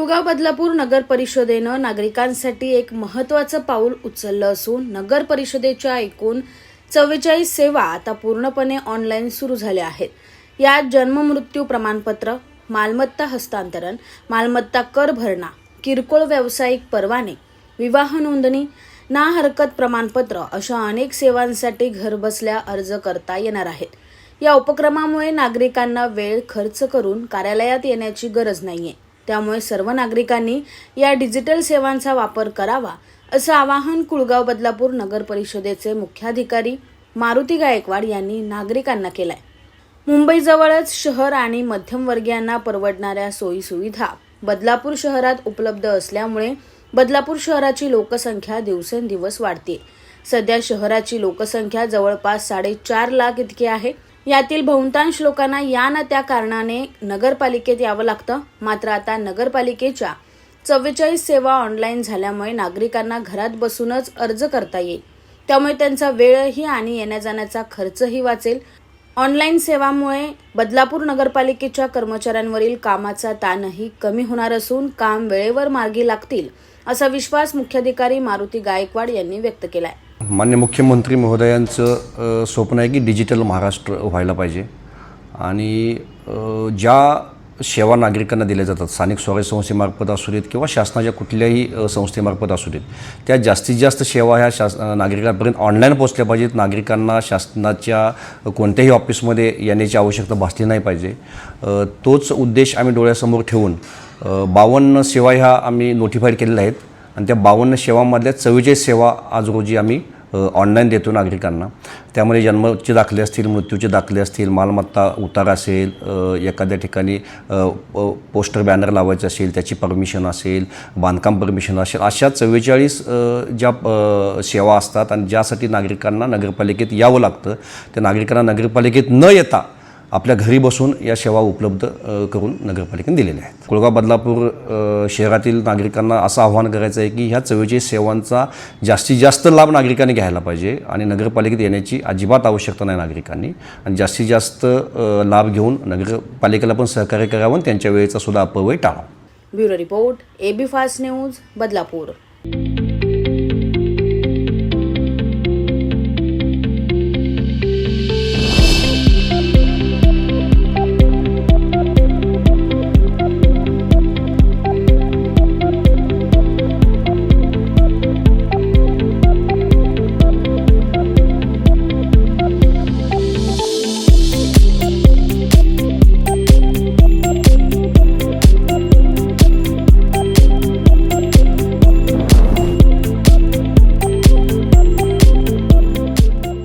कुळगाव बदलापूर नगर परिषदेनं नागरिकांसाठी एक महत्त्वाचं पाऊल उचललं असून नगर परिषदेच्या एकूण 44 सेवा आता पूर्णपणे ऑनलाईन सुरू झाल्या आहेत. यात जन्म मृत्यू प्रमाणपत्र, मालमत्ता हस्तांतरण, मालमत्ता कर भरणा, किरकोळ व्यावसायिक परवाने, विवाह नोंदणी, ना हरकत प्रमाणपत्र अशा अनेक सेवांसाठी घरबसल्या अर्ज करता येणार आहेत. या उपक्रमामुळे नागरिकांना वेळ खर्च करून कार्यालयात येण्याची गरज नाहीये. त्यामुळे सर्व नागरिकांनी या डिजिटल सेवांचा वापर करावा असं आवाहन कुळगाव बदलापूर नगर परिषदेचे मुख्याधिकारी मारुती गायकवाड यांनी नागरिकांना केलंय. मुंबईजवळच शहर आणि मध्यमवर्गीयांना परवडणाऱ्या सोयीसुविधा बदलापूर शहरात उपलब्ध असल्यामुळे बदलापूर शहराची लोकसंख्या दिवसेंदिवस वाढते. सध्या शहराची लोकसंख्या जवळपास 4.5 लाख इतकी आहे. यातील बहुतांश लोकांना या ना त्या कारणाने नगरपालिकेत यावं लागतं. मात्र आता नगरपालिकेच्या 44 सेवा ऑनलाईन झाल्यामुळे नागरिकांना घरात बसूनच अर्ज करता येईल. त्यामुळे त्यांचा वेळही आणि येण्या जाण्याचा खर्चही वाचेल. ऑनलाईन सेवामुळे बदलापूर नगरपालिकेच्या कर्मचाऱ्यांवरील कामाचा ताणही कमी होणार असून काम वेळेवर मार्गी लागतील असा विश्वास मुख्याधिकारी मारुती गायकवाड यांनी व्यक्त केलाय. माननीय मुख्यमंत्री महोदयांचं स्वप्न आहे की डिजिटल महाराष्ट्र व्हायला पाहिजे आणि ज्या सेवा नागरिकांना दिल्या जातात, स्थानिक स्वराज्य संस्थेमार्फत असू देत किंवा शासनाच्या कुठल्याही संस्थेमार्फत असू देत, त्या जास्तीत जास्त सेवा ह्या नागरिकांपर्यंत ऑनलाईन पोहोचल्या पाहिजेत. नागरिकांना शासनाच्या कोणत्याही ऑफिसमध्ये येण्याची आवश्यकता भासली नाही पाहिजे. तोच उद्देश आम्ही डोळ्यासमोर ठेवून 52 सेवा ह्या आम्ही नोटिफाईड केलेल्या आहेत आणि त्या 52 सेवांमधल्या 44 सेवा आज रोजी आम्ही ऑनलाईन देतो नागरिकांना. त्यामध्ये जन्माचे दाखले असतील, मृत्यूचे दाखले असतील, मालमत्ता उतार असेल, एखाद्या ठिकाणी पोस्टर बॅनर लावायचं असेल त्याची परमिशन असेल, बांधकाम परमिशन असेल, अशा 44 ज्या सेवा असतात आणि ज्यासाठी नागरिकांना नगरपालिकेत यावं लागतं, त्या नागरिकांना नगरपालिकेत न येता आपल्या घरी बसून या सेवा उपलब्ध करून नगरपालिकेने दिलेल्या आहेत. कुळगाव बदलापूर शहरातील नागरिकांना असं आव्हान करायचं आहे की ह्या 44 सेवांचा जास्तीत जास्त लाभ नागरिकांनी घ्यायला पाहिजे आणि नगरपालिकेत येण्याची अजिबात आवश्यकता नाही नागरिकांनी, आणि जास्तीत जास्त लाभ घेऊन नगरपालिकेला पण सहकार्य करावं आणि त्यांच्या वेळेचा सुद्धा अपव्यय टाळावा. Bureau report, AB fast news, Badlapur.